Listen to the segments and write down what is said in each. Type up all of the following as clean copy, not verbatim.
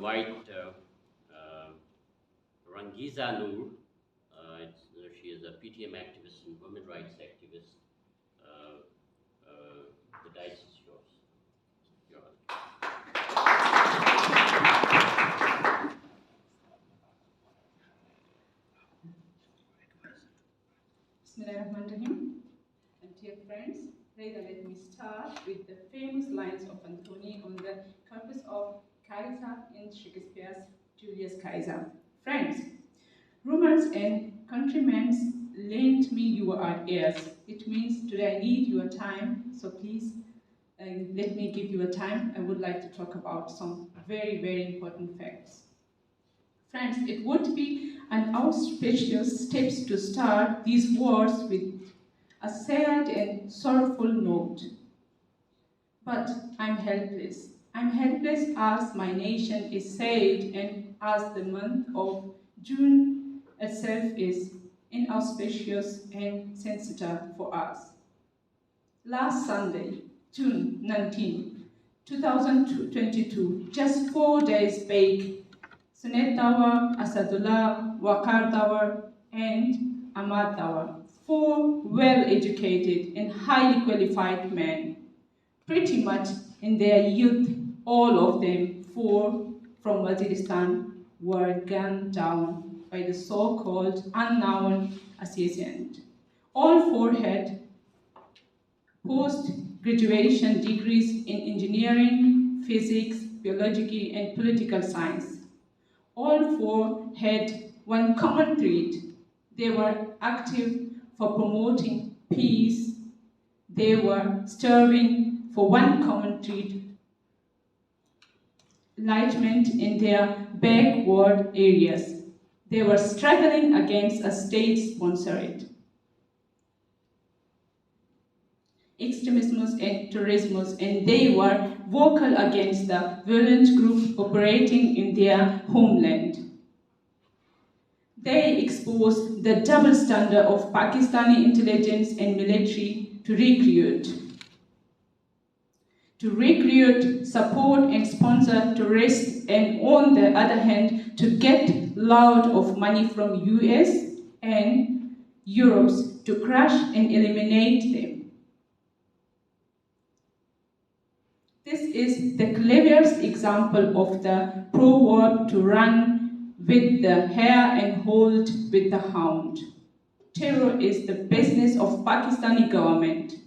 invite Rangeeza Noor. She is a PTM activist and women rights activist. The dice is yours. Bismillahirrahmanirrahim. And dear friends, rather let me start with the famous lines of Antony on the corpus of Caesar in Shakespeare's Julius Caesar. Friends, rumors and countrymen lend me your ears. It means today I need your time, so please let me give you a time. I would like to talk about some very, very important facts. Friends, it would be an auspicious step to start these wars with a sad and sorrowful note. But I'm helpless. I'm helpless as my nation is saved and as the month of June itself is inauspicious and sensitive for us. Last Sunday, June 19, 2022, just 4 days back, Sunet Tower, Asadullah, Wakar Tower, and Ahmad Tower, 4 well-educated and highly qualified men, pretty much in their youth, all of them, 4 from Waziristan, were gunned down by the so-called unknown assassin. All 4 had post-graduation degrees in engineering, physics, biology, and political science. All 4 had one common trait. They were active for promoting peace. They were striving for one common trait, enlightenment in their backward areas. They were struggling against a state-sponsored extremism and terrorism, and they were vocal against the violent group operating in their homeland. They exposed the double standard of Pakistani intelligence and military to recruit, support and sponsor terrorists, and on the other hand, to get load of money from US and Europe to crush and eliminate them. This is the cleverest example of the proverb to run with the hare and hold with the hound. Terror is the business of Pakistani government.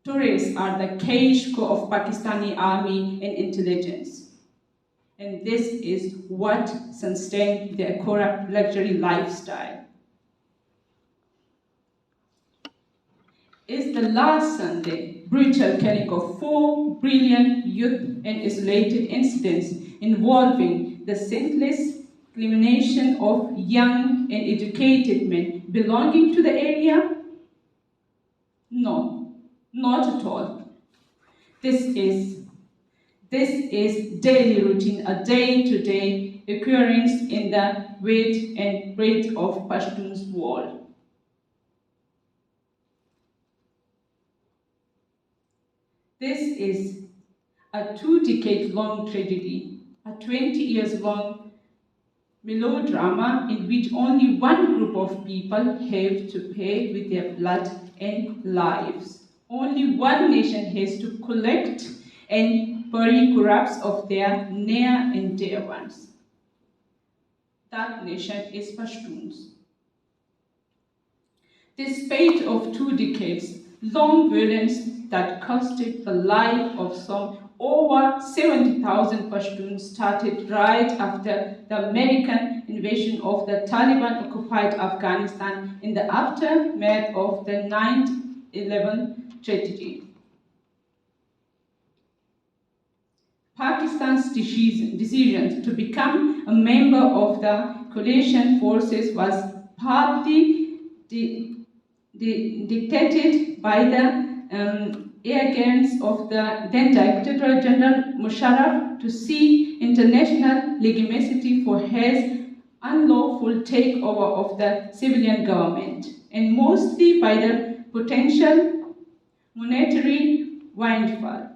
Terrorists are the cash cow of Pakistani army and intelligence. And this is what sustains their corrupt luxury lifestyle. Is the last Sunday brutal killing of 4 brilliant youth and isolated incidents involving the senseless elimination of young and educated men belonging to the area? No, not at all. This is daily routine, a day-to-day occurrence in the width and breadth of Pashtun's world. This is a 2-decade-long tragedy, a 20-years-long melodrama in which only one group of people have to pay with their blood and lives. Only one nation has to collect and bury corpses of their near and dear ones. That nation is Pashtuns. This spate of 2 decades long violence that costed the life of some over 70,000 Pashtuns started right after the American invasion of the Taliban-occupied Afghanistan in the aftermath of the 9/11 tragedy. Pakistan's decision to become a member of the coalition forces was partly dictated by the arrogance of the then Dictator General Musharraf to see international legitimacy for his unlawful takeover of the civilian government, and mostly by the potential monetary windfall.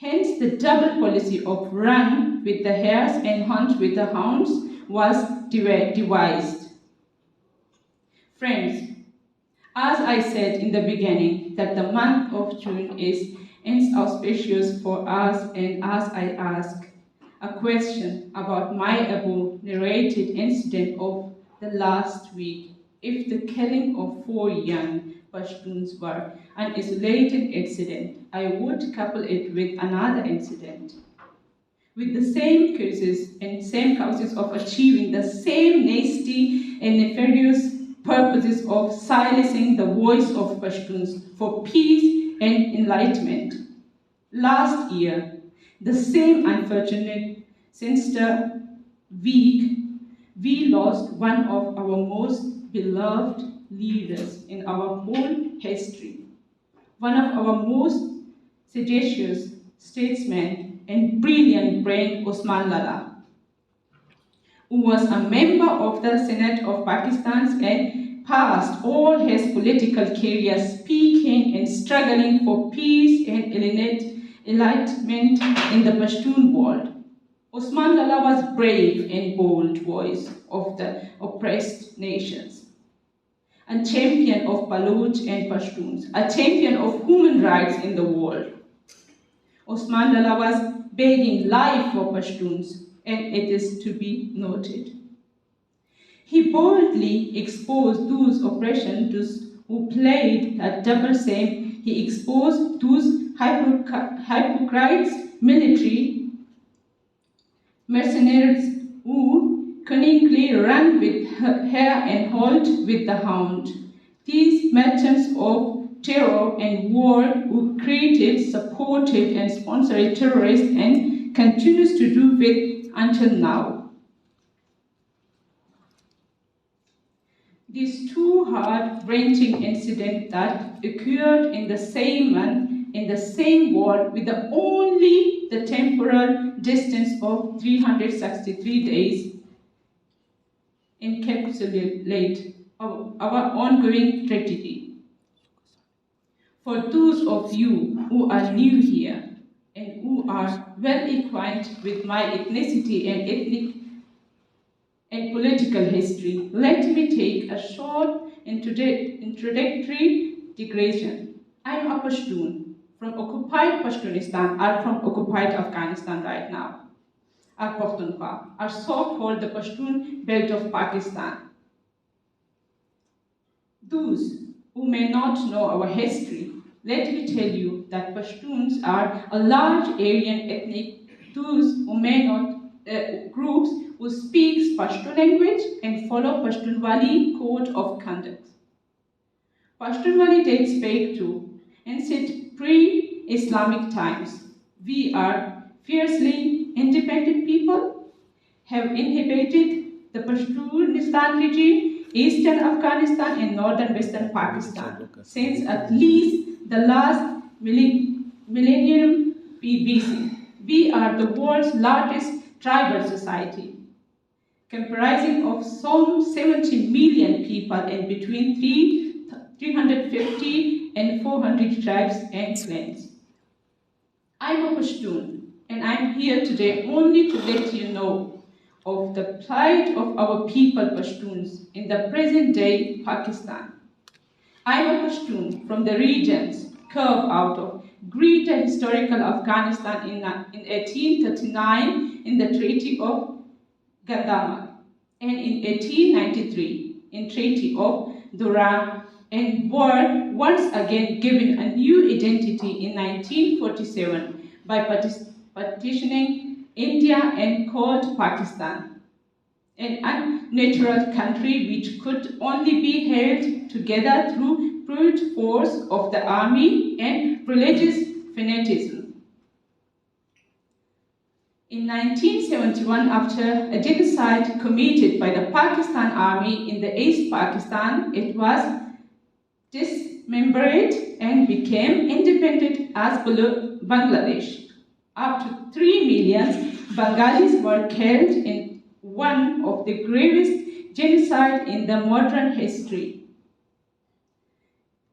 Hence, the double policy of run with the hares and hunt with the hounds was devised. Friends, as I said in the beginning, that the month of June is inauspicious for us, and as I ask a question about my above narrated incident of the last week, if the killing of 4 young Pashtuns were an isolated incident, I would couple it with another incident, with the same causes of achieving the same nasty and nefarious purposes of silencing the voice of Pashtuns for peace and enlightenment. Last year, the same unfortunate sinister week, we lost one of our most beloved leaders in our whole history, one of our most sagacious statesmen and brilliant brain, Osman Lala, who was a member of the Senate of Pakistan and passed all his political career speaking and struggling for peace and enlightenment in the Pashtun world. Osman Lala was brave and bold voice of the oppressed nations, a champion of Baloch and Pashtuns, a champion of human rights in the world. Osman Lala was begging life for Pashtuns, and it is to be noted. He boldly exposed those oppressions who played a double game. He exposed those hypocrites, military mercenaries who cunningly ran with hare and halt with the hound. These merchants of terror and war who created, supported, and sponsored terrorists and continues to do it until now. These two heart-wrenching incidents that occurred in the same month, in the same world, with only the temporal distance of 363 days, encapsulate our ongoing tragedy. For those of you who are new here and who are well acquainted with my ethnicity and ethnic and political history, let me take a short introductory digression. I'm a Pashtun from occupied Pashtunistan, or from occupied Afghanistan right now, or Pakhtunkhwa, or so-called the Pashtun belt of Pakistan. Those who may not know our history, let me tell you that Pashtuns are a large Aryan ethnic, those who may not groups who speaks Pashto language and follow Pashtunwali code of conduct. Pashtunwali dates back to ancient pre-Islamic times. We are fiercely independent people, have inhabited the Pashtunistan region, eastern Afghanistan and northern western Pakistan since at least the last millennium BC. We are the world's largest tribal society, comprising of some 70 million people and between 350 and 400 tribes and clans. I'm a Pashtun, and I'm here today only to let you know of the plight of our people Pashtuns in the present-day Pakistan. I'm a Pashtun from the regions carved out of greater historical Afghanistan in 1839 in the Treaty of Gandhama and in 1893 in Treaty of Durham, and were once again given a new identity in 1947 by partitioning India and called Pakistan, an unnatural country which could only be held together through brute force of the army and religious fanaticism. In 1971, after a genocide committed by the Pakistan Army in the East Pakistan, it was dismembered and became independent as Bangladesh. Up to 3 million Bengalis were killed in one of the gravest genocides in the modern history.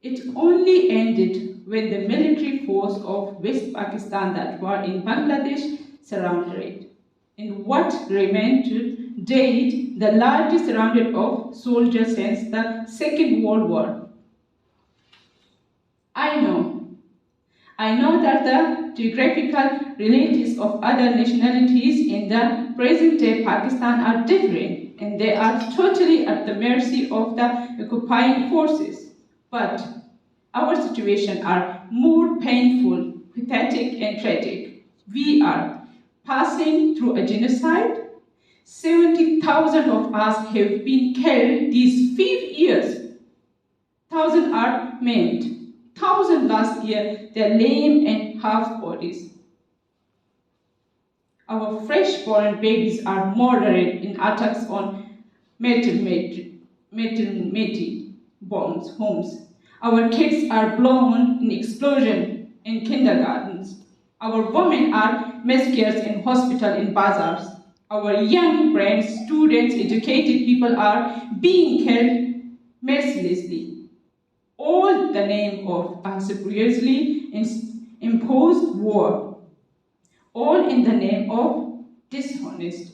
It only ended when the military force of West Pakistan that were in Bangladesh surrounded it. In what remained to date the largest rounded of soldiers since the Second World War. I know that the geographical realities of other nationalities in the present-day Pakistan are different, and they are totally at the mercy of the occupying forces. But our situations are more painful, pathetic, and tragic. We are passing through a genocide. 70,000 of us have been killed these 5 years. Thousands are maimed. Thousands last year, their lame and half bodies. Our fresh-born babies are murdered in attacks on maternity homes. Our kids are blown in explosions in kindergartens. Our women are massacred in hospitals and bazaars. Our young brain students, educated people are being killed mercilessly. All the name of a superiorly imposed war. All in the name of dishonest